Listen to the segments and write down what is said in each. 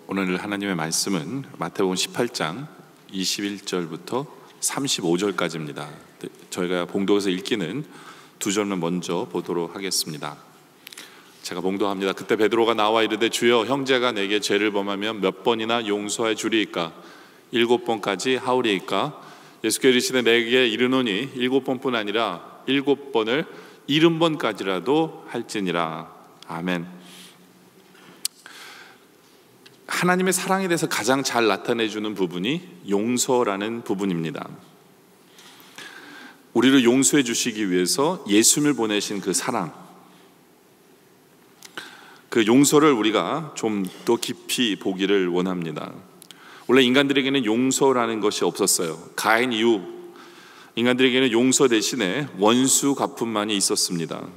오늘 하나님의 말씀은 마태복음 18장 21절부터 35절까지입니다. 저희가 봉독에서 읽기는 두 절만 먼저 보도록 하겠습니다. 제가 봉독합니다. 그때 베드로가 나와 이르되 주여, 형제가 내게 죄를 범하면 몇 번이나 용서해 주리이까? 7번까지 하오리이까? 예수께서 이르시되 내게 이르노니 7번뿐 아니라 7번을 70번까지라도 할지니라. 아멘. 하나님의 사랑에 대해서 가장 잘 나타내주는 부분이 용서라는 부분입니다. 우리를 용서해 주시기 위해서 예수님을 보내신 그 사랑, 그 용서를 우리가 좀 더 깊이 보기를 원합니다. 원래 인간들에게는 용서라는 것이 없었어요. 가인 이후 인간들에게는 용서 대신에 원수 갚음만이 있었습니다.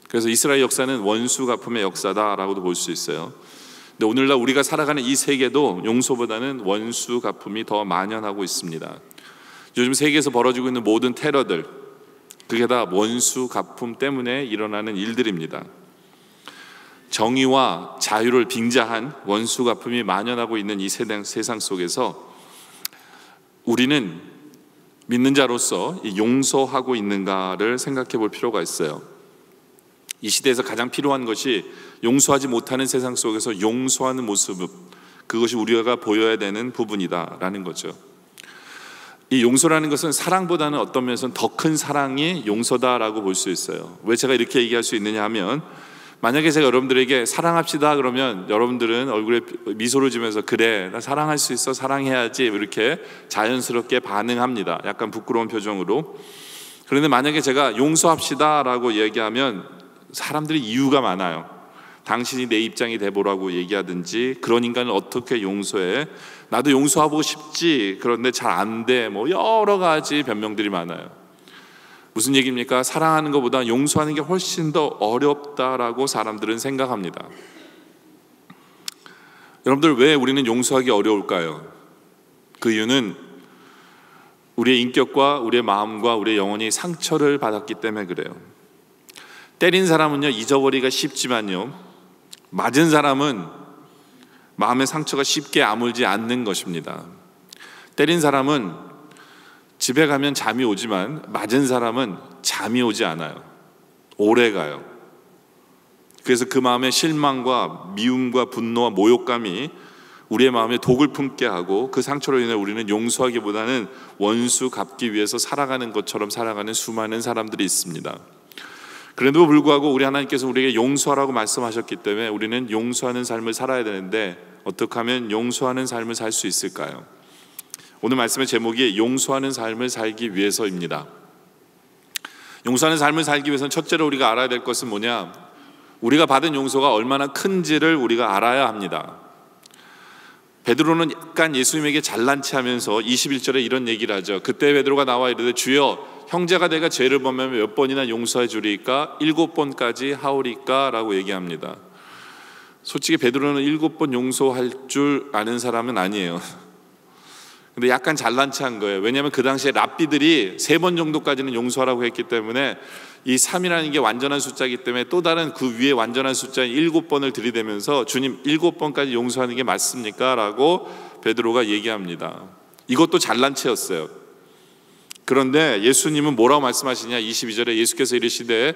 그래서 이스라엘 역사는 원수 갚음의 역사다라고도 볼 수 있어요. 근데 오늘날 우리가 살아가는 이 세계도 용서보다는 원수 갚음이 더 만연하고 있습니다. 요즘 세계에서 벌어지고 있는 모든 테러들, 그게 다 원수 갚음 때문에 일어나는 일들입니다. 정의와 자유를 빙자한 원수 갚음이 만연하고 있는 이 세상 속에서 우리는 믿는 자로서 용서하고 있는가를 생각해 볼 필요가 있어요. 이 시대에서 가장 필요한 것이 용서하지 못하는 세상 속에서 용서하는 모습, 그것이 우리가 보여야 되는 부분이다라는 거죠. 이 용서라는 것은 사랑보다는 어떤 면에서는 더 큰 사랑이 용서다라고 볼 수 있어요. 왜 제가 이렇게 얘기할 수 있느냐 하면, 만약에 제가 여러분들에게 사랑합시다 그러면 여러분들은 얼굴에 미소를 지면서 그래, 나 사랑할 수 있어, 사랑해야지, 이렇게 자연스럽게 반응합니다. 약간 부끄러운 표정으로. 그런데 만약에 제가 용서합시다 라고 얘기하면 사람들이 이유가 많아요. 당신이 내 입장이 돼보라고 얘기하든지, 그런 인간을 어떻게 용서해? 나도 용서하고 싶지, 그런데 잘 안 돼, 뭐 여러 가지 변명들이 많아요. 무슨 얘기입니까? 사랑하는 것보다 용서하는 게 훨씬 더 어렵다라고 사람들은 생각합니다. 여러분들, 왜 우리는 용서하기 어려울까요? 그 이유는 우리의 인격과 우리의 마음과 우리의 영혼이 상처를 받았기 때문에 그래요. 때린 사람은요 잊어버리기가 쉽지만요, 맞은 사람은 마음의 상처가 쉽게 아물지 않는 것입니다. 때린 사람은 집에 가면 잠이 오지만 맞은 사람은 잠이 오지 않아요. 오래 가요. 그래서 그 마음의 실망과 미움과 분노와 모욕감이 우리의 마음에 독을 품게 하고, 그 상처로 인해 우리는 용서하기보다는 원수 갚기 위해서 살아가는 것처럼 살아가는 수많은 사람들이 있습니다. 그래도 불구하고 우리 하나님께서 우리에게 용서하라고 말씀하셨기 때문에 우리는 용서하는 삶을 살아야 되는데, 어떻게 하면 용서하는 삶을 살 수 있을까요? 오늘 말씀의 제목이 용서하는 삶을 살기 위해서입니다. 용서하는 삶을 살기 위해서는 첫째로 우리가 알아야 될 것은 뭐냐? 우리가 받은 용서가 얼마나 큰지를 우리가 알아야 합니다. 베드로는 약간 예수님에게 잘난 체하면서 21절에 이런 얘기를 하죠. 그때 베드로가 나와 이르되 주여, 형제가 내가 죄를 범하면 몇 번이나 용서해 주리이까? 7번까지 하오리까? 라고 얘기합니다. 솔직히 베드로는 7번 용서할 줄 아는 사람은 아니에요. 근데 약간 잘난 체한 거예요. 왜냐하면 그 당시에 랍비들이 3번 정도까지는 용서하라고 했기 때문에, 이 3이라는 게 완전한 숫자이기 때문에 또 다른 그 위에 완전한 숫자인 7번을 들이대면서 주님 7번까지 용서하는 게 맞습니까? 라고 베드로가 얘기합니다. 이것도 잘난 체였어요. 그런데 예수님은 뭐라고 말씀하시냐? 22절에 예수께서 이르시되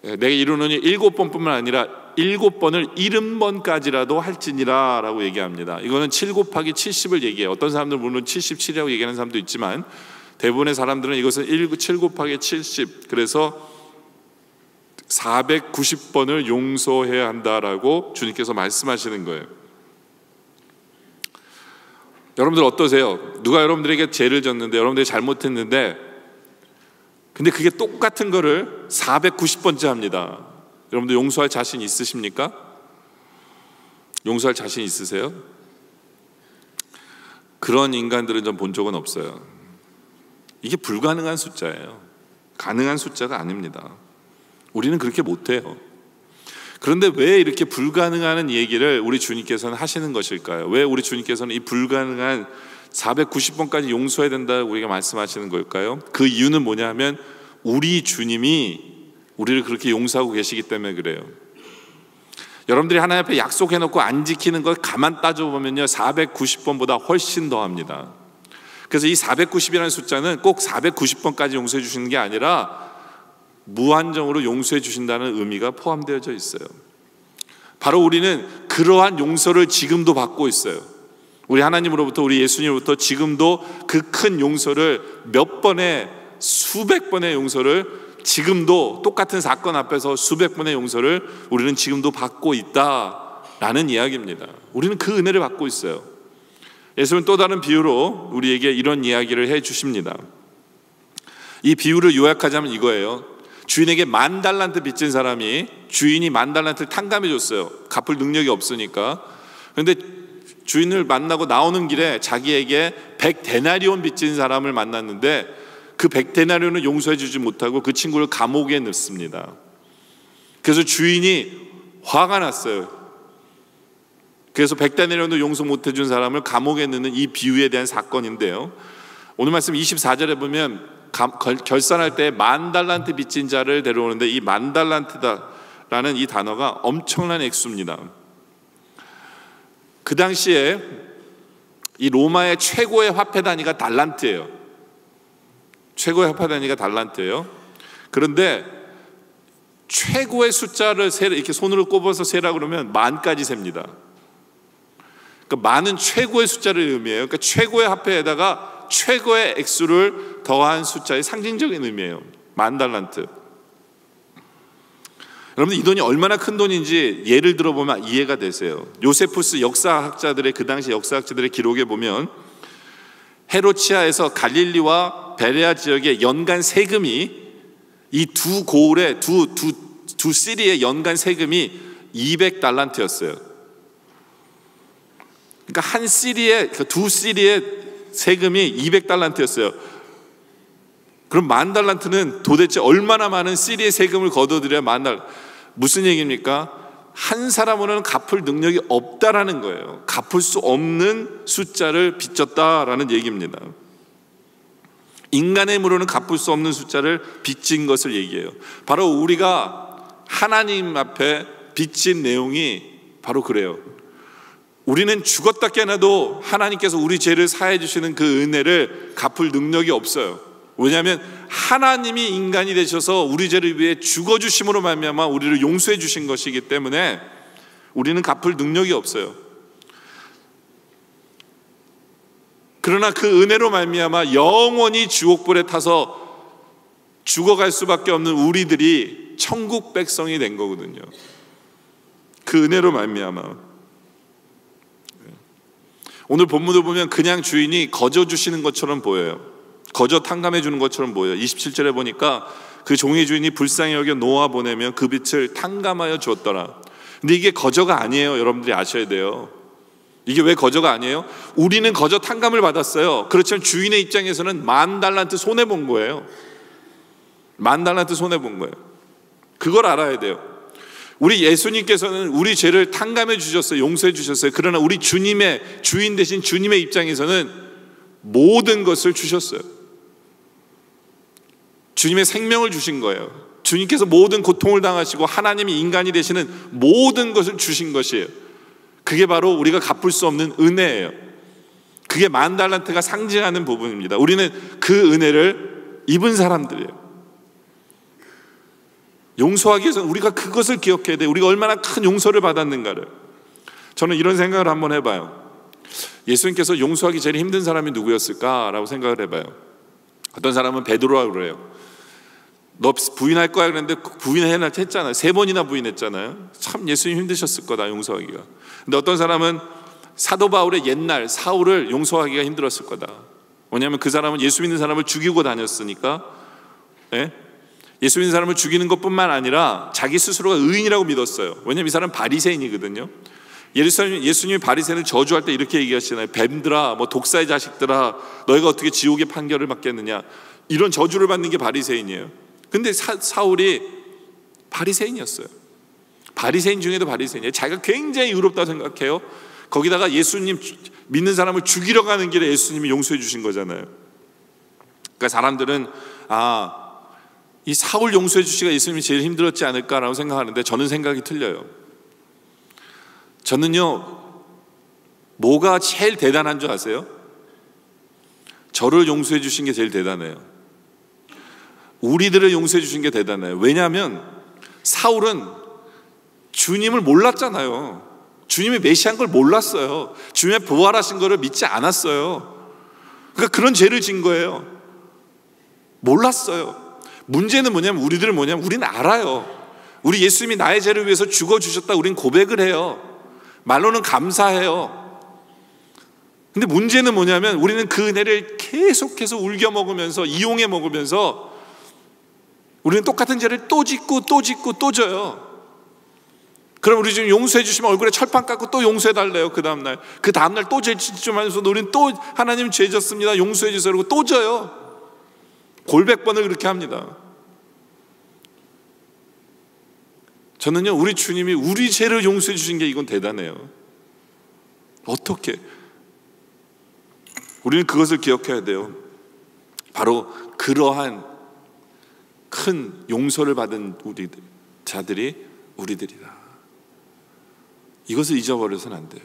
내가 이르노니 7번뿐만 아니라 7번을 70번까지라도 할지니라 라고 얘기합니다. 이거는 7 곱하기 70을 얘기해요. 어떤 사람들은 물론 77이라고 얘기하는 사람도 있지만, 대부분의 사람들은 이것은 7 곱하기 70, 그래서 490번을 용서해야 한다라고 주님께서 말씀하시는 거예요. 여러분들 어떠세요? 누가 여러분들에게 죄를 졌는데, 여러분들이 잘못했는데, 근데 그게 똑같은 거를 490번째 합니다. 여러분들 용서할 자신 있으십니까? 용서할 자신 있으세요? 그런 인간들은 전 본 적은 없어요. 이게 불가능한 숫자예요. 가능한 숫자가 아닙니다. 우리는 그렇게 못해요. 그런데 왜 이렇게 불가능한 얘기를 우리 주님께서는 하시는 것일까요? 왜 우리 주님께서는 이 불가능한 490번까지 용서해야 된다고 우리가 말씀하시는 걸까요? 그 이유는 뭐냐면 우리 주님이 우리를 그렇게 용서하고 계시기 때문에 그래요. 여러분들이 하나님 앞에 약속해놓고 안 지키는 걸 가만 따져보면요, 490번보다 훨씬 더 합니다. 그래서 이 490이라는 숫자는 꼭 490번까지 용서해 주시는 게 아니라 무한정으로 용서해 주신다는 의미가 포함되어져 있어요. 바로 우리는 그러한 용서를 지금도 받고 있어요. 우리 하나님으로부터, 우리 예수님으로부터 지금도 그 큰 용서를 몇 번의, 수백 번의 용서를, 지금도 똑같은 사건 앞에서 수백 번의 용서를 우리는 지금도 받고 있다라는 이야기입니다. 우리는 그 은혜를 받고 있어요. 예수님은 또 다른 비유로 우리에게 이런 이야기를 해 주십니다. 이 비유를 요약하자면 이거예요. 주인에게 10,000달란트 빚진 사람이, 주인이 10,000달란트를 탕감해 줬어요. 갚을 능력이 없으니까. 그런데 주인을 만나고 나오는 길에 자기에게 100데나리온 빚진 사람을 만났는데 그 100데나리온을 용서해 주지 못하고 그 친구를 감옥에 넣습니다. 그래서 주인이 화가 났어요. 그래서 100데나리온도 용서 못 해준 사람을 감옥에 넣는 이 비유에 대한 사건인데요, 오늘 말씀 24절에 보면 결산할 때 10,000달란트 빚진 자를 데려오는데, 이 10,000달란트다라는 이 단어가 엄청난 액수입니다. 그 당시에 이 로마의 최고의 화폐 단위가 달란트예요. 최고의 화폐 단위가 달란트예요. 그런데 최고의 숫자를 이렇게 손으로 꼽아서 세라 그러면 10,000까지 셉니다. 그러니까 만은 최고의 숫자를 의미해요. 그러니까 최고의 화폐에다가 최고의 액수를 더한 숫자의 상징적인 의미예요. 10,000달란트. 여러분, 이 돈이 얼마나 큰 돈인지 예를 들어보면 이해가 되세요. 요세푸스 역사학자들의, 그 당시 역사학자들의 기록에 보면 헤로치아에서 갈릴리와 베레아 지역의 연간 세금이, 이 두 고을의 두 시리의 연간 세금이 200달란트였어요. 그러니까 한 시리의, 두 시리의 세금이 200달란트였어요. 그럼 10,000달란트는 도대체 얼마나 많은 시리의 세금을 걷어들여야 10,000달란트? 무슨 얘기입니까? 한 사람으로는 갚을 능력이 없다라는 거예요. 갚을 수 없는 숫자를 빚졌다라는 얘기입니다. 인간의 힘으로는 갚을 수 없는 숫자를 빚진 것을 얘기해요. 바로 우리가 하나님 앞에 빚진 내용이 바로 그래요. 우리는 죽었다 깨어나도 하나님께서 우리 죄를 사해 주시는 그 은혜를 갚을 능력이 없어요. 왜냐하면 하나님이 인간이 되셔서 우리 죄를 위해 죽어주심으로 말미암아 우리를 용서해 주신 것이기 때문에 우리는 갚을 능력이 없어요. 그러나 그 은혜로 말미암아 영원히 지옥불에 타서 죽어갈 수밖에 없는 우리들이 천국 백성이 된 거거든요. 그 은혜로 말미암아. 오늘 본문을 보면 그냥 주인이 거저 주시는 것처럼 보여요. 거저 탕감해 주는 것처럼 보여요. 27절에 보니까 그 종의 주인이 불쌍히 여겨 놓아 보내며 그 빚을 탕감하여 주었더라. 근데 이게 거저가 아니에요. 여러분들이 아셔야 돼요. 이게 왜 거저가 아니에요? 우리는 거저 탕감을 받았어요. 그렇지만 주인의 입장에서는 10,000달란트 손해본 거예요. 10,000달란트 손해본 거예요. 그걸 알아야 돼요. 우리 예수님께서는 우리 죄를 탕감해 주셨어요. 용서해 주셨어요. 그러나 우리 주님의, 주인 되신 주님의 입장에서는 모든 것을 주셨어요. 주님의 생명을 주신 거예요. 주님께서 모든 고통을 당하시고 하나님이 인간이 되시는 모든 것을 주신 것이에요. 그게 바로 우리가 갚을 수 없는 은혜예요. 그게 10,000달란트가 상징하는 부분입니다. 우리는 그 은혜를 입은 사람들이에요. 용서하기 위해서 우리가 그것을 기억해야 돼요. 우리가 얼마나 큰 용서를 받았는가를. 저는 이런 생각을 한번 해봐요. 예수님께서 용서하기 제일 힘든 사람이 누구였을까라고 생각을 해봐요. 어떤 사람은 베드로라고 그래요. 너 부인할 거야 그랬는데 부인해라 했잖아요. 3번이나 부인했잖아요. 참 예수님 힘드셨을 거다, 용서하기가. 근데 어떤 사람은 사도 바울의 옛날 사울을 용서하기가 힘들었을 거다. 왜냐하면 그 사람은 예수 믿는 사람을 죽이고 다녔으니까. 예? 예수 믿는 사람을 죽이는 것뿐만 아니라 자기 스스로가 의인이라고 믿었어요. 왜냐하면 이 사람은 바리새인이거든요. 예수님이 바리새인을 저주할 때 이렇게 얘기하시잖아요. 뱀들아, 뭐 독사의 자식들아, 너희가 어떻게 지옥의 판결을 받겠느냐. 이런 저주를 받는 게 바리새인이에요. 근데 사울이 바리새인이었어요. 바리새인 중에도 바리새인이에요. 자기가 굉장히 의롭다고 생각해요. 거기다가 예수님 믿는 사람을 죽이러 가는 길에 예수님이 용서해 주신 거잖아요. 그러니까 사람들은 이 사울 용서해 주시가 예수님이 제일 힘들었지 않을까라고 생각하는데 저는 생각이 틀려요. 저는요, 뭐가 제일 대단한 줄 아세요? 저를 용서해 주신 게 제일 대단해요. 우리들을 용서해 주신 게 대단해요. 왜냐하면 사울은 주님을 몰랐잖아요. 주님이 메시아인 걸 몰랐어요. 주님의 부활하신 거를 믿지 않았어요. 그러니까 그런 죄를 진 거예요. 몰랐어요. 문제는 뭐냐면 우리는 알아요. 우리 예수님이 나의 죄를 위해서 죽어주셨다 우린 고백을 해요. 말로는 감사해요. 근데 문제는 뭐냐면 우리는 그 은혜를 계속해서 울겨 먹으면서 이용해 먹으면서 우리는 똑같은 죄를 또 짓고 또 짓고 또 져요. 그럼 우리 지금 용서해 주시면 얼굴에 철판 깎고 또 용서해 달래요. 그 다음날 또 죄 짓지면서 우리는 또 하나님 죄 졌습니다 용서해 주세요 그러고 또 져요. 골백번을 그렇게 합니다. 저는요, 우리 주님이 우리 죄를 용서해 주신 게 이건 대단해요. 어떻게? 우리는 그것을 기억해야 돼요. 바로 그러한 큰 용서를 받은 자들이 우리들이다. 이것을 잊어버려서는 안 돼요.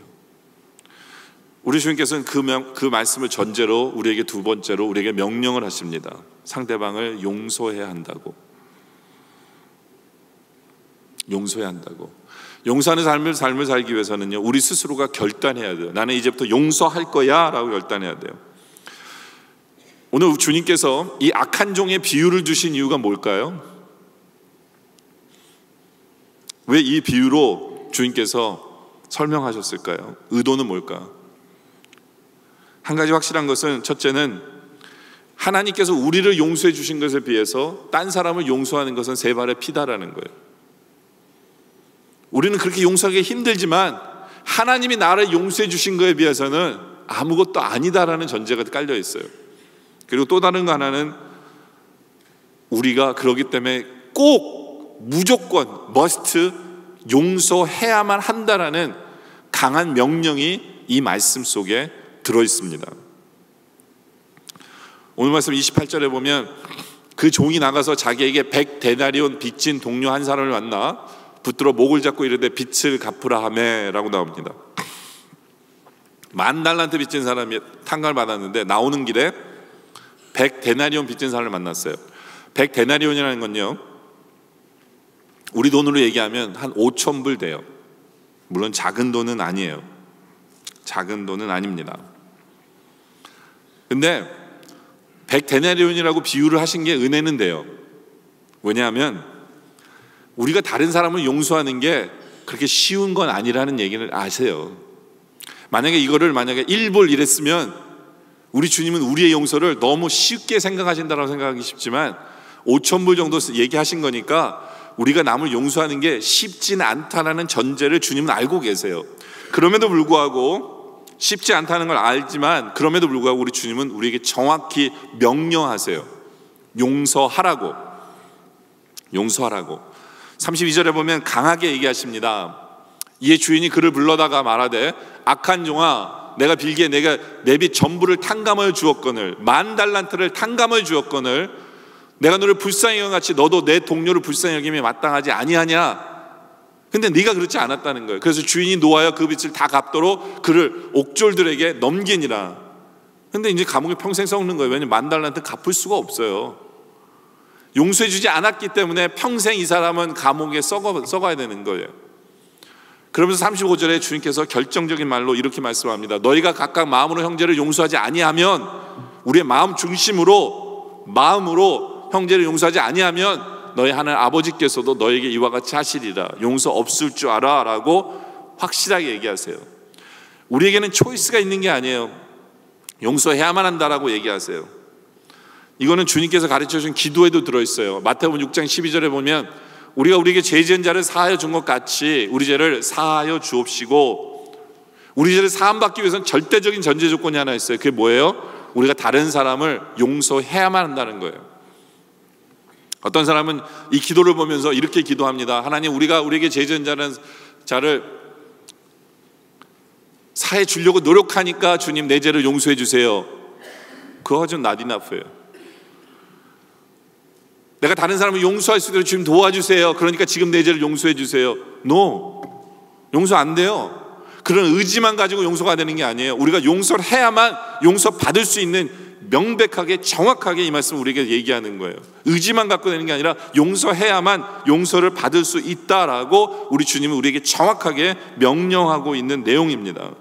우리 주님께서는 그 말씀을 전제로 우리에게 두 번째로 우리에게 명령을 하십니다. 상대방을 용서해야 한다고. 용서해야 한다고. 용서하는 삶을 살기 위해서는요, 우리 스스로가 결단해야 돼요. 나는 이제부터 용서할 거야 라고 결단해야 돼요. 오늘 주님께서 이 악한 종의 비유를 주신 이유가 뭘까요? 왜 이 비유로 주님께서 설명하셨을까요? 의도는 뭘까? 한 가지 확실한 것은, 첫째는 하나님께서 우리를 용서해 주신 것에 비해서 딴 사람을 용서하는 것은 세 발의 피다라는 거예요. 우리는 그렇게 용서하기 힘들지만 하나님이 나를 용서해 주신 것에 비해서는 아무것도 아니다라는 전제가 깔려 있어요. 그리고 또 다른 거 하나는, 우리가 그러기 때문에 꼭 무조건 must 용서해야만 한다라는 강한 명령이 이 말씀 속에 들어 있습니다. 오늘 말씀 28절에 보면 그 종이 나가서 자기에게 100데나리온 빚진 동료 한 사람을 만나 붙들어 목을 잡고 이르되 빚을 갚으라 하매 라고 나옵니다. 10,000달란트 빚진 사람이 탕감을 받았는데 나오는 길에 100데나리온 빚진 사람을 만났어요. 100데나리온이라는 건요, 우리 돈으로 얘기하면 한 5,000불 돼요. 물론 작은 돈은 아니에요. 작은 돈은 아닙니다. 근데 100데나리온이라고 비유를 하신 게 은혜는 돼요. 왜냐하면 우리가 다른 사람을 용서하는 게 그렇게 쉬운 건 아니라는 얘기를 아세요. 만약에 이거를 1불 이랬으면 우리 주님은 우리의 용서를 너무 쉽게 생각하신다고 생각하기 쉽지만 5,000불 정도 얘기하신 거니까 우리가 남을 용서하는 게 쉽지는 않다는 전제를 주님은 알고 계세요. 그럼에도 불구하고 쉽지 않다는 걸 알지만 그럼에도 불구하고 우리 주님은 우리에게 정확히 명령하세요. 용서하라고. 32절에 보면 강하게 얘기하십니다. 이에 주인이 그를 불러다가 말하되 악한 종아, 내가 빌기에 내가 내 빚 전부를 탕감하여 주었거늘 10,000달란트를 탕감하여 주었거늘 내가 너를 불쌍히 여긴 같이 너도 내 동료를 불쌍히 여김에 마땅하지 아니하냐. 근데 네가 그렇지 않았다는 거예요. 그래서 주인이 노하여 그 빚을 다 갚도록 그를 옥졸들에게 넘기니라. 근데 이제 감옥에 평생 썩는 거예요. 왜냐면 10,000달란트 갚을 수가 없어요. 용서해 주지 않았기 때문에 평생 이 사람은 감옥에 썩어야 되는 거예요. 그러면서 35절에 주님께서 결정적인 말로 이렇게 말씀합니다. 너희가 각각 마음으로 형제를 용서하지 아니하면, 우리의 마음 중심으로 마음으로 형제를 용서하지 아니하면 너희 하늘 아버지께서도 너에게 이와 같이 하시리라. 용서 없을 줄 알아 라고 확실하게 얘기하세요. 우리에게는 초이스가 있는 게 아니에요. 용서해야만 한다라고 얘기하세요. 이거는 주님께서 가르쳐준 기도에도 들어있어요. 마태복음 6장 12절에 보면 우리가 우리에게 죄 지은 자를 사하여 준 것 같이 우리 죄를 사하여 주옵시고, 우리 죄를 사함받기 위해서는 절대적인 전제 조건이 하나 있어요. 그게 뭐예요? 우리가 다른 사람을 용서해야만 한다는 거예요. 어떤 사람은 이 기도를 보면서 이렇게 기도합니다. 하나님, 우리가 우리에게 죄 지은 자를 사해 주려고 노력하니까 주님 내 죄를 용서해 주세요. 그거 좀 not enough예요. 내가 다른 사람을 용서할 수 있도록 주님 도와주세요. 그러니까 지금 내 죄를 용서해 주세요. No, 용서 안 돼요. 그런 의지만 가지고 용서가 되는 게 아니에요. 우리가 용서를 해야만 용서받을 수 있는, 명백하게 정확하게 이 말씀 우리에게 얘기하는 거예요. 의지만 갖고 되는 게 아니라 용서해야만 용서를 받을 수 있다라고 우리 주님은 우리에게 정확하게 명령하고 있는 내용입니다.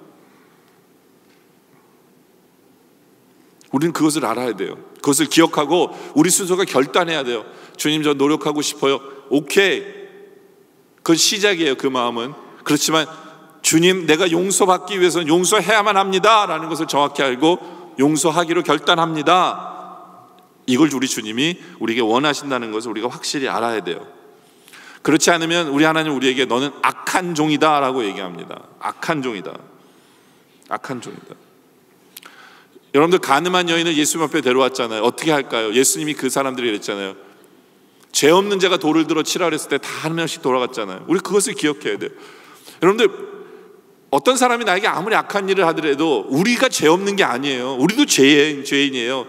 우리는 그것을 알아야 돼요. 그것을 기억하고 우리 스스로가 결단해야 돼요. 주님, 저 노력하고 싶어요. 오케이, 그건 시작이에요. 그 마음은. 그렇지만 주님, 내가 용서받기 위해서는 용서해야만 합니다 라는 것을 정확히 알고 용서하기로 결단합니다. 이걸 우리 주님이 우리에게 원하신다는 것을 우리가 확실히 알아야 돼요. 그렇지 않으면 우리 하나님 우리에게 너는 악한 종이다 라고 얘기합니다. 악한 종이다. 악한 종이다. 여러분들, 가늠한 여인을 예수님 앞에 데려왔잖아요. 어떻게 할까요? 예수님이 그 사람들이 이랬잖아요. 죄 없는 자가 돌을 들어 치라 그랬을 때 다 한 명씩 돌아갔잖아요. 우리 그것을 기억해야 돼요. 여러분들, 어떤 사람이 나에게 아무리 악한 일을 하더라도 우리가 죄 없는 게 아니에요. 우리도 죄인이에요.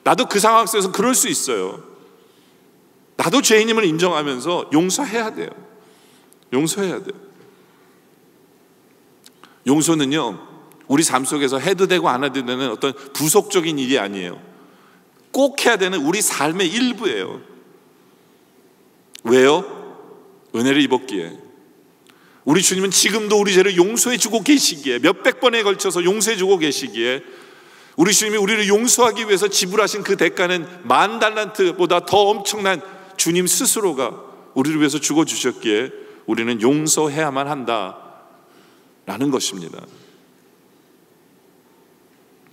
나도 그 상황 속에서 그럴 수 있어요. 나도 죄인임을 인정하면서 용서해야 돼요. 용서해야 돼요. 용서는요, 우리 삶 속에서 해도 되고 안 해도 되는 어떤 부속적인 일이 아니에요. 꼭 해야 되는 우리 삶의 일부예요. 왜요? 은혜를 입었기에. 우리 주님은 지금도 우리 죄를 용서해 주고 계시기에, 몇백 번에 걸쳐서 용서해 주고 계시기에, 우리 주님이 우리를 용서하기 위해서 지불하신 그 대가는 10,000달란트보다 더 엄청난 주님 스스로가 우리를 위해서 죽어주셨기에 우리는 용서해야만 한다라는 것입니다.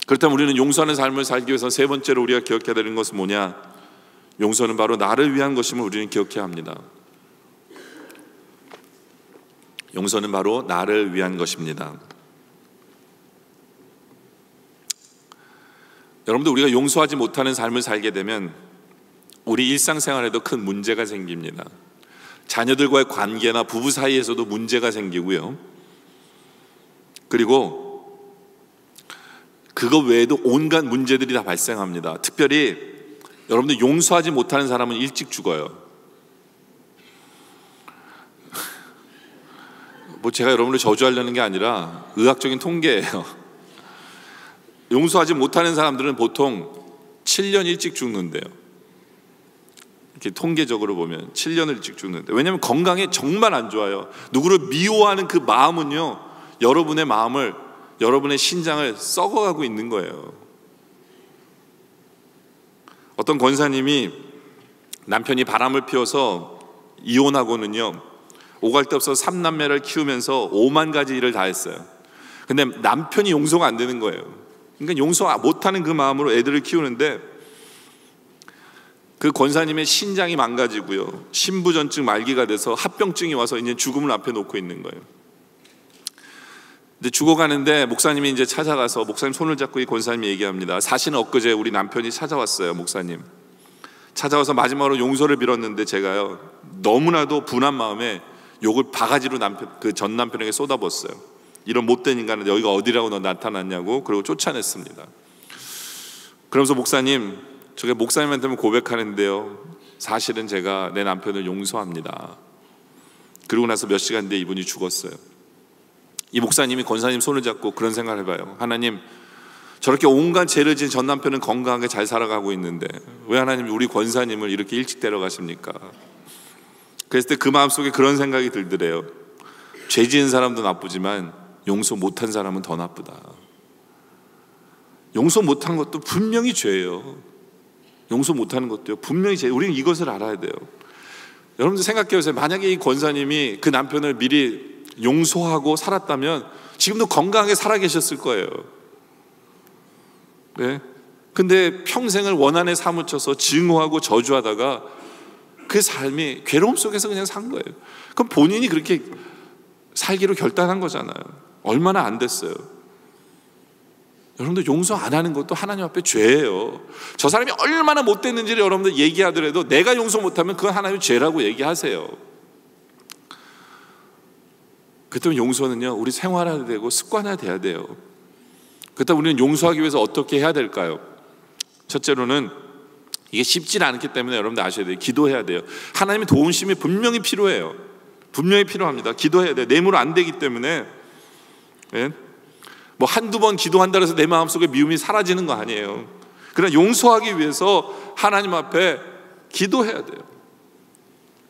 그렇다면 우리는 용서하는 삶을 살기 위해서 세 번째로 우리가 기억해야 되는 것은 뭐냐? 용서는 바로 나를 위한 것임을 우리는 기억해야 합니다. 용서는 바로 나를 위한 것입니다. 여러분들, 우리가 용서하지 못하는 삶을 살게 되면 우리 일상생활에도 큰 문제가 생깁니다. 자녀들과의 관계나 부부 사이에서도 문제가 생기고요. 그리고 그거 외에도 온갖 문제들이 다 발생합니다. 특별히 여러분들, 용서하지 못하는 사람은 일찍 죽어요. 뭐 제가 여러분을 저주하려는 게 아니라 의학적인 통계예요. 용서하지 못하는 사람들은 보통 7년 일찍 죽는데요. 이렇게 통계적으로 보면 7년을 일찍 죽는데, 왜냐하면 건강에 정말 안 좋아요. 누구를 미워하는 그 마음은요, 여러분의 마음을, 여러분의 신장을 썩어가고 있는 거예요. 어떤 권사님이 남편이 바람을 피워서 이혼하고는요, 오갈 데 없어 3남매를 키우면서 5만 가지 일을 다 했어요. 근데 남편이 용서가 안 되는 거예요. 그러니까 용서 못하는 그 마음으로 애들을 키우는데, 그 권사님의 신장이 망가지고요, 신부전증 말기가 돼서 합병증이 와서 이제 죽음을 앞에 놓고 있는 거예요. 근데 죽어가는데 목사님이 이제 찾아가서 목사님 손을 잡고 이 권사님이 얘기합니다. 사실은 엊그제 우리 남편이 찾아왔어요. 목사님 찾아와서 마지막으로 용서를 빌었는데 제가요, 너무나도 분한 마음에 욕을 바가지로 그 전 남편에게 쏟아붓었어요. 이런 못된 인간은 여기가 어디라고 너 나타났냐고. 그리고 쫓아냈습니다. 그러면서 목사님, 저게 목사님한테만 고백하는데요, 사실은 제가 내 남편을 용서합니다. 그러고 나서 몇 시간 뒤에 이분이 죽었어요. 이 목사님이 권사님 손을 잡고 그런 생각을 해봐요. 하나님, 저렇게 온갖 죄를 지은 전 남편은 건강하게 잘 살아가고 있는데 왜 하나님 우리 권사님을 이렇게 일찍 데려가십니까? 그랬을 때 그 마음속에 그런 생각이 들더래요. 죄 지은 사람도 나쁘지만 용서 못한 사람은 더 나쁘다. 용서 못한 것도 분명히 죄예요. 용서 못하는 것도요, 분명히 죄. 우리는 이것을 알아야 돼요. 여러분들 생각해 보세요. 만약에 이 권사님이 그 남편을 미리 용서하고 살았다면 지금도 건강하게 살아계셨을 거예요. 네? 근데 평생을 원한에 사무쳐서 증오하고 저주하다가 그 삶이 괴로움 속에서 그냥 산 거예요. 그럼 본인이 그렇게 살기로 결단한 거잖아요. 얼마나 안 됐어요. 여러분들, 용서 안 하는 것도 하나님 앞에 죄예요. 저 사람이 얼마나 못됐는지를 여러분들 얘기하더라도 내가 용서 못하면 그건 하나님의 죄라고 얘기하세요. 그렇다면 용서는요, 우리 생활화돼야 되고 습관화돼야 돼요. 그렇다면 우리는 용서하기 위해서 어떻게 해야 될까요? 첫째로는 이게 쉽지 않기 때문에 여러분들 아셔야 돼요. 기도해야 돼요. 하나님의 도우심이 분명히 필요해요. 분명히 필요합니다. 기도해야 돼요. 내 힘으로 안 되기 때문에 예? 뭐 한두 번 기도한다고 해서 내 마음속에 미움이 사라지는 거 아니에요. 그러나 용서하기 위해서 하나님 앞에 기도해야 돼요.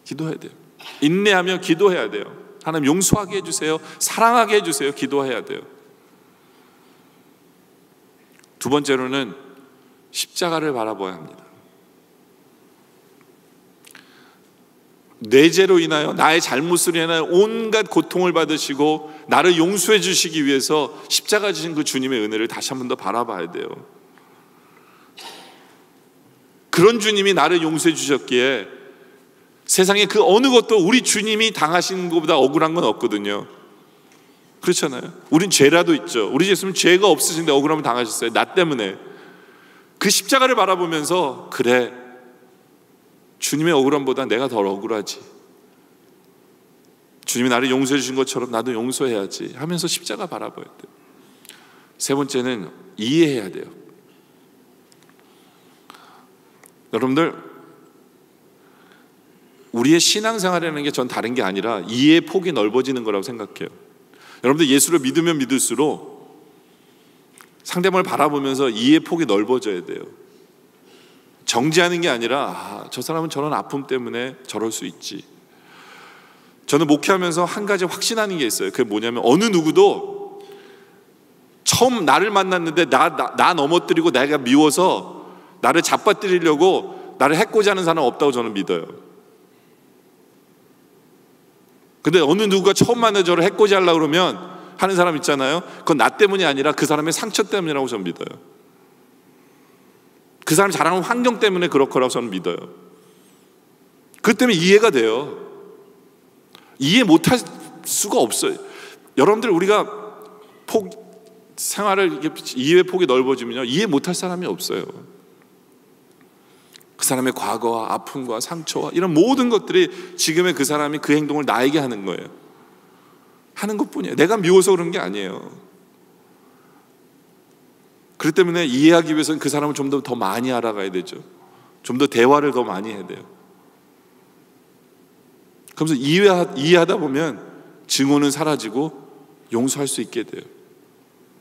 기도해야 돼요. 인내하며 기도해야 돼요. 하나님 용서하게 해주세요. 사랑하게 해주세요. 기도해야 돼요. 두 번째로는 십자가를 바라봐야 합니다. 내 죄로 인하여, 나의 잘못으로 인하여 온갖 고통을 받으시고 나를 용서해 주시기 위해서 십자가 지신 그 주님의 은혜를 다시 한 번 더 바라봐야 돼요. 그런 주님이 나를 용서해 주셨기에 세상에 그 어느 것도 우리 주님이 당하신 것보다 억울한 건 없거든요. 그렇잖아요. 우린 죄라도 있죠. 우리 예수님 죄가 없으신데 억울함을 당하셨어요. 나 때문에. 그 십자가를 바라보면서 그래, 주님의 억울함보다 내가 더 억울하지, 주님이 나를 용서해 주신 것처럼 나도 용서해야지 하면서 십자가 바라봐야 돼요. 세 번째는 이해해야 돼요. 여러분들, 우리의 신앙생활이라는 게 전 다른 게 아니라 이해의 폭이 넓어지는 거라고 생각해요. 여러분들 예수를 믿으면 믿을수록 상대방을 바라보면서 이해의 폭이 넓어져야 돼요. 정지하는 게 아니라 저 사람은 저런 아픔 때문에 저럴 수 있지. 저는 목회하면서 한 가지 확신하는 게 있어요. 그게 뭐냐면 어느 누구도 처음 나를 만났는데 나 넘어뜨리고 내가 미워서 나를 잡아뜨리려고 나를 해코지 하는 사람은 없다고 저는 믿어요. 근데 어느 누구가 처음 만나서 저를 해코지 하려고 그러면 하는 사람 있잖아요. 그건 나 때문이 아니라 그 사람의 상처 때문이라고 저는 믿어요. 그 사람이 자라는 환경 때문에 그럴 거라고 저는 믿어요. 그것 때문에 이해가 돼요. 이해 못할 수가 없어요. 여러분들, 우리가 생활을 이해의 폭이 넓어지면요, 이해 못할 사람이 없어요. 그 사람의 과거와 아픔과 상처와 이런 모든 것들이 지금의 그 사람이 그 행동을 나에게 하는 거예요. 하는 것뿐이에요. 내가 미워서 그런 게 아니에요. 그렇기 때문에 이해하기 위해서는 그 사람을 좀 더 많이 알아가야 되죠. 좀 더 대화를 더 많이 해야 돼요. 그러면서 이해하다 보면 증오는 사라지고 용서할 수 있게 돼요.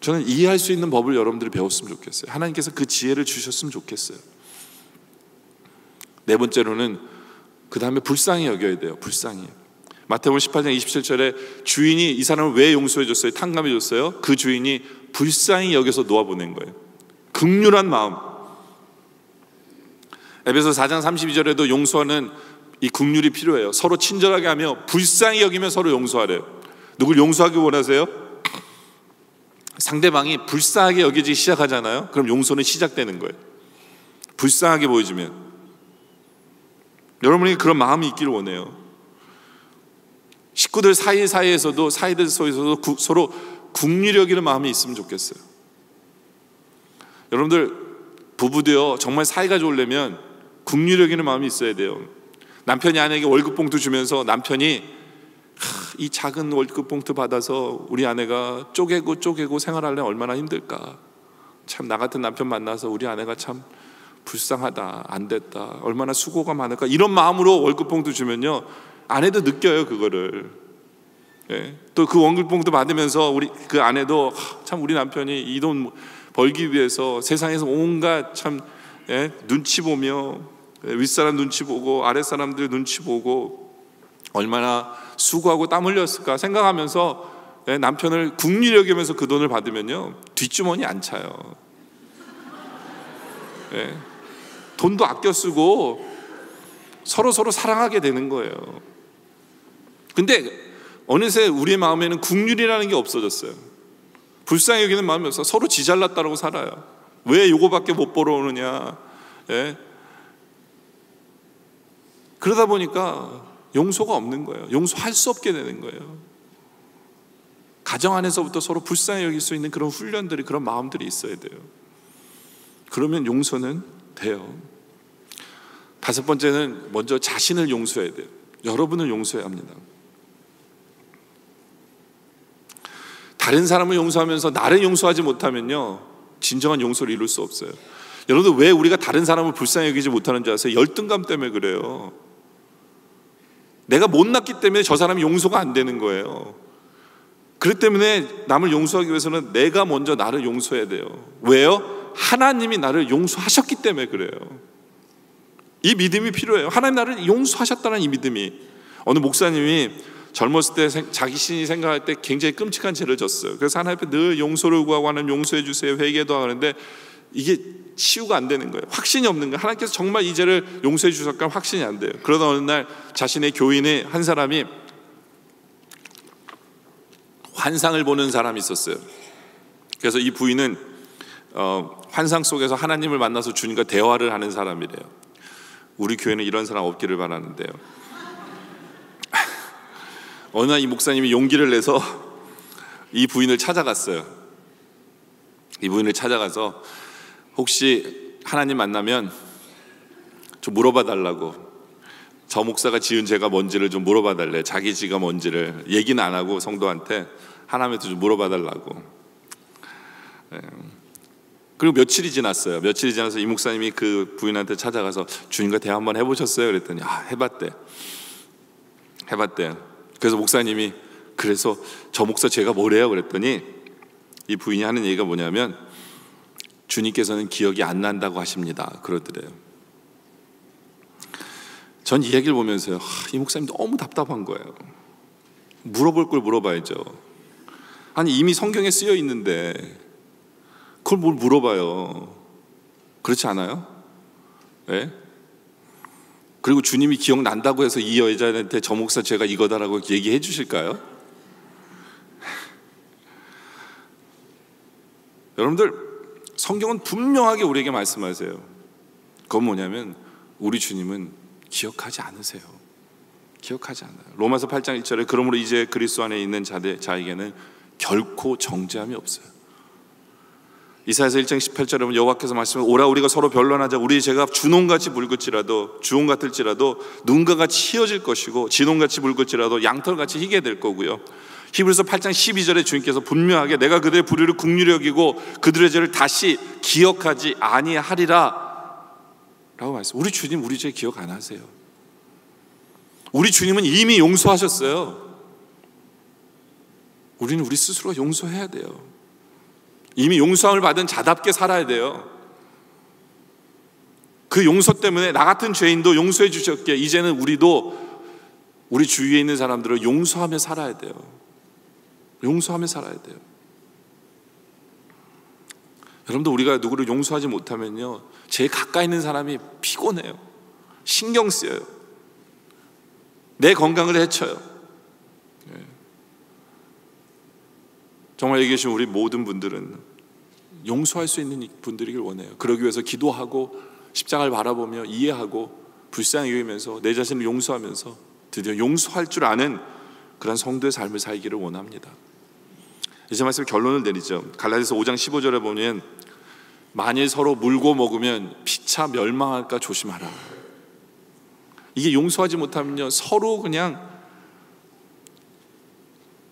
저는 이해할 수 있는 법을 여러분들이 배웠으면 좋겠어요. 하나님께서 그 지혜를 주셨으면 좋겠어요. 네 번째로는 그 다음에 불쌍히 여겨야 돼요. 불쌍히. 마태복음 18장 27절에 주인이 이 사람을 왜 용서해 줬어요? 탕감해 줬어요? 그 주인이 불쌍히 여겨서 놓아보낸 거예요. 긍휼한 마음. 에베소 4장 32절에도 용서하는 이 긍휼이 필요해요. 서로 친절하게 하며 불쌍히 여기며 서로 용서하래요. 누굴 용서하기 원하세요? 상대방이 불쌍하게 여기지 시작하잖아요. 그럼 용서는 시작되는 거예요. 불쌍하게 보여주면. 여러분이 그런 마음이 있기를 원해요. 식구들 사이에서도 사이들 속에서도 서로 긍휼히 여기는 마음이 있으면 좋겠어요. 여러분들, 부부도요, 정말 사이가 좋으려면 긍휼히 여기는 마음이 있어야 돼요. 남편이 아내에게 월급 봉투 주면서 남편이 이 작은 월급 봉투 받아서 우리 아내가 쪼개고 생활하려면 얼마나 힘들까. 참 나 같은 남편 만나서 우리 아내가 참 불쌍하다, 안 됐다, 얼마나 수고가 많을까, 이런 마음으로 월급 봉투 주면요, 아내도 느껴요 그거를. 예. 또 그 월급 봉투 받으면서 우리 그 아내도 참 우리 남편이 이 돈 벌기 위해서 세상에서 온갖 참 눈치 보며 윗사람 눈치 보고 아랫사람들 눈치 보고 얼마나 수고하고 땀 흘렸을까 생각하면서 남편을 긍휼히 여기면서 그 돈을 받으면요, 뒷주머니 안 차요. 돈도 아껴 쓰고 서로 사랑하게 되는 거예요. 근데 어느새 우리의 마음에는 긍휼이라는 게 없어졌어요. 불쌍히 여기는 마음이 없어. 서로 지 잘났다라고 살아요. 왜 요거밖에 못 벌어오느냐. 그러다 보니까 용서가 없는 거예요. 용서할 수 없게 되는 거예요. 가정 안에서부터 서로 불쌍히 여길 수 있는 그런 훈련들이, 그런 마음들이 있어야 돼요. 그러면 용서는 돼요. 다섯 번째는 먼저 자신을 용서해야 돼요. 여러분을 용서해야 합니다. 다른 사람을 용서하면서 나를 용서하지 못하면요, 진정한 용서를 이룰 수 없어요. 여러분들, 왜 우리가 다른 사람을 불쌍히 여기지 못하는 줄 아세요? 열등감 때문에 그래요. 내가 못났기 때문에 저 사람이 용서가 안 되는 거예요. 그렇기 때문에 남을 용서하기 위해서는 내가 먼저 나를 용서해야 돼요. 왜요? 하나님이 나를 용서하셨기 때문에 그래요. 이 믿음이 필요해요. 하나님 나를 용서하셨다는 이 믿음이. 어느 목사님이 젊었을 때 자기 신이 생각할 때 굉장히 끔찍한 죄를 졌어요. 그래서 하나님 앞에 늘 용서를 구하고 하나님 용서해 주세요, 회개도 하는데 이게 치유가 안 되는 거예요. 확신이 없는 거예요. 하나님께서 정말 이 죄를 용서해 주셨다면 확신이 안 돼요. 그러다 어느 날 자신의 교인의 한 사람이 환상을 보는 사람이 있었어요. 그래서 이 부인은 환상 속에서 하나님을 만나서 주님과 대화를 하는 사람이래요. 우리 교회는 이런 사람 없기를 바라는데요. 어느 날 이 목사님이 용기를 내서 이 부인을 찾아갔어요. 이 부인을 찾아가서 혹시 하나님 만나면 좀 물어봐 달라고, 저 목사가 지은 죄가 뭔지를 좀 물어봐 달래. 자기 지가 뭔지를 얘기는 안 하고 성도한테 하나님한테 좀 물어봐 달라고. 그리고 며칠이 지났어요. 며칠이 지나서 이 목사님이 그 부인한테 찾아가서 주님과 대화 한번 해보셨어요? 그랬더니 해봤대. 그래서 목사님이 그래서 저 목사 죄가 뭐래요? 그랬더니 이 부인이 하는 얘기가 뭐냐면 주님께서는 기억이 안 난다고 하십니다. 그러더래요. 전 이 얘기를 보면서요, 이 목사님 너무 답답한 거예요. 물어볼 걸 물어봐야죠. 아니 이미 성경에 쓰여 있는데 그걸 뭘 물어봐요. 그렇지 않아요? 네? 그리고 주님이 기억난다고 해서 이 여자한테 저 목사 죄가 이거다라고 얘기해 주실까요? 여러분들, 성경은 분명하게 우리에게 말씀하세요. 그건 뭐냐면 우리 주님은 기억하지 않으세요. 기억하지 않아요. 로마서 8장 1절에 그러므로 이제 그리스도 안에 있는 자에게는 결코 정죄함이 없어요. 이사야서 1장 18절에 보면 여호와께서 말씀하시면 오라 우리가 서로 변론하자. 우리의 죄가 주홍같이 붉을지라도 주홍 같을지라도 눈과 같이 희어질 것이고 진홍같이 붉을지라도 양털같이 희게 될 거고요. 히브리서 8장 12절에 주님께서 분명하게 내가 그들의 불의를 긍휼히 여기고 그들의 죄를 다시 기억하지 아니하리라 라고 말씀. 우리 주님 우리 죄 기억 안 하세요. 우리 주님은 이미 용서하셨어요. 우리는 우리 스스로 용서해야 돼요. 이미 용서함을 받은 자답게 살아야 돼요. 그 용서 때문에 나 같은 죄인도 용서해 주셨기에 이제는 우리도 우리 주위에 있는 사람들을 용서하며 살아야 돼요. 용서하며 살아야 돼요. 여러분들, 우리가 누구를 용서하지 못하면요, 제일 가까이 있는 사람이 피곤해요. 신경 쓰여요. 내 건강을 해쳐요. 정말 여기 계신 우리 모든 분들은 용서할 수 있는 분들이길 원해요. 그러기 위해서 기도하고 십자가를 바라보며 이해하고 불쌍히 여기면서 내 자신을 용서하면서 드디어 용서할 줄 아는 그런 성도의 삶을 살기를 원합니다. 이제 말씀 결론을 내리죠. 갈라디아서 5장 15절에 보면 만일 서로 물고 먹으면 피차 멸망할까 조심하라. 이게 용서하지 못하면요, 서로 그냥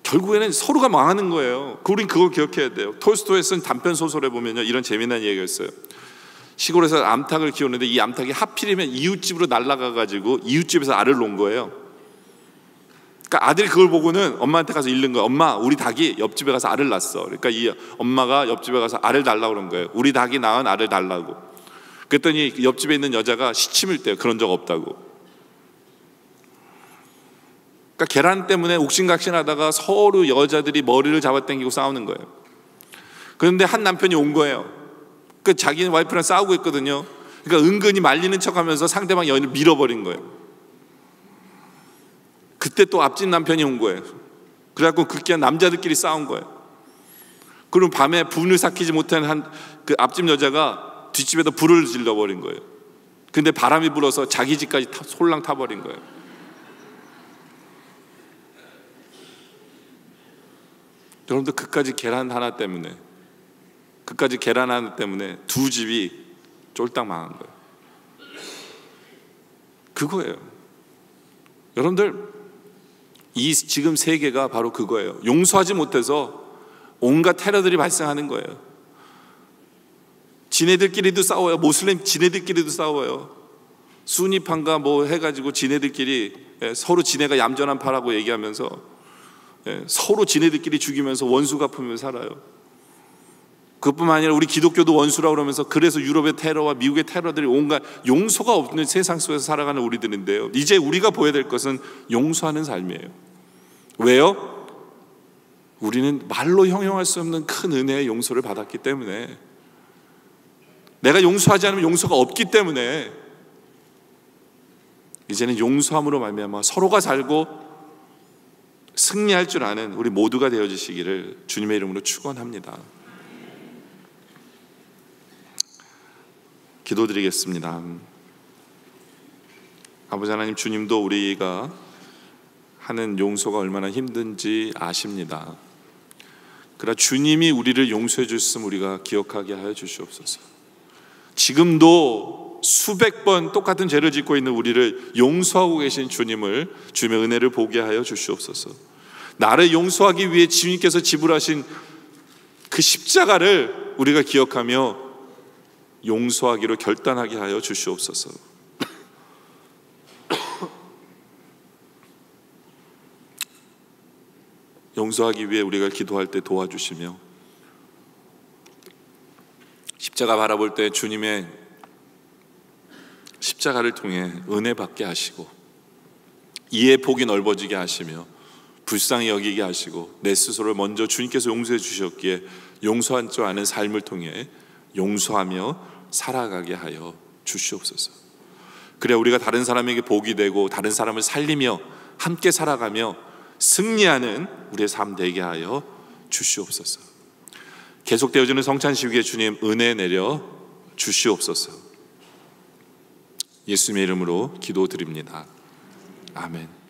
결국에는 서로가 망하는 거예요. 우린 그걸 기억해야 돼요. 톨스토이에 쓴 단편 소설에 보면요, 이런 재미난 얘기가 있어요. 시골에서 암탉을 키우는데 이 암탉이 하필이면 이웃집으로 날아가가지고 이웃집에서 알을 놓은 거예요. 그러니까 아들이 그걸 보고는 엄마한테 가서 잃는 거예요. 엄마, 우리 닭이 옆집에 가서 알을 낳았어. 그러니까 이 엄마가 옆집에 가서 알을 달라고 그런 거예요. 우리 닭이 낳은 알을 달라고. 그랬더니 옆집에 있는 여자가 시침을 떼요. 그런 적 없다고. 그러니까 계란 때문에 옥신각신하다가 서로 여자들이 머리를 잡아당기고 싸우는 거예요. 그런데 한 남편이 온 거예요. 그 자기 와이프랑 싸우고 있거든요. 그러니까 은근히 말리는 척하면서 상대방 여인을 밀어버린 거예요. 그때 또 앞집 남편이 온 거예요. 그래갖고 급기야 남자들끼리 싸운 거예요. 그럼 밤에 분을 삭히지 못한 그 앞집 여자가 뒷집에다 불을 질러버린 거예요. 근데 바람이 불어서 자기 집까지 홀랑 타버린 거예요. 여러분들, 그까지 계란 하나 때문에 두 집이 쫄딱 망한 거예요. 그거예요. 여러분들, 이 지금 세계가 바로 그거예요. 용서하지 못해서 온갖 테러들이 발생하는 거예요. 지네들끼리도 싸워요. 모슬림 지네들끼리도 싸워요. 수니판과 뭐 해가지고 지네들끼리 서로 지네가 얌전한 파라고 얘기하면서 서로 지네들끼리 죽이면서 원수 갚으며 살아요. 그것뿐만 아니라 우리 기독교도 원수라고 그러면서 그래서 유럽의 테러와 미국의 테러들이 온갖 용서가 없는 세상 속에서 살아가는 우리들인데요, 이제 우리가 보여야 될 것은 용서하는 삶이에요. 왜요? 우리는 말로 형용할 수 없는 큰 은혜의 용서를 받았기 때문에, 내가 용서하지 않으면 용서가 없기 때문에 이제는 용서함으로 말미암아 서로가 살고 승리할 줄 아는 우리 모두가 되어주시기를 주님의 이름으로 축원합니다. 기도드리겠습니다. 아버지 하나님, 주님도 우리가 하는 용서가 얼마나 힘든지 아십니다. 그러나 주님이 우리를 용서해 주셨음 우리가 기억하게 하여 주시옵소서. 지금도 수백 번 똑같은 죄를 짓고 있는 우리를 용서하고 계신 주님을, 주님의 은혜를 보게 하여 주시옵소서. 나를 용서하기 위해 주님께서 지불하신 그 십자가를 우리가 기억하며 용서하기로 결단하게 하여 주시옵소서. 용서하기 위해 우리가 기도할 때 도와주시며, 십자가 바라볼 때 주님의 십자가를 통해 은혜 받게 하시고 이해의 폭이 넓어지게 하시며 불쌍히 여기게 하시고 내 스스로를 먼저 주님께서 용서해 주셨기에 용서한 줄 아는 삶을 통해 용서하며 살아가게 하여 주시옵소서. 그래 우리가 다른 사람에게 복이 되고 다른 사람을 살리며 함께 살아가며 승리하는 우리의 삶 되게 하여 주시옵소서. 계속되어지는 성찬식에 주님 은혜 내려 주시옵소서. 예수님의 이름으로 기도드립니다. 아멘.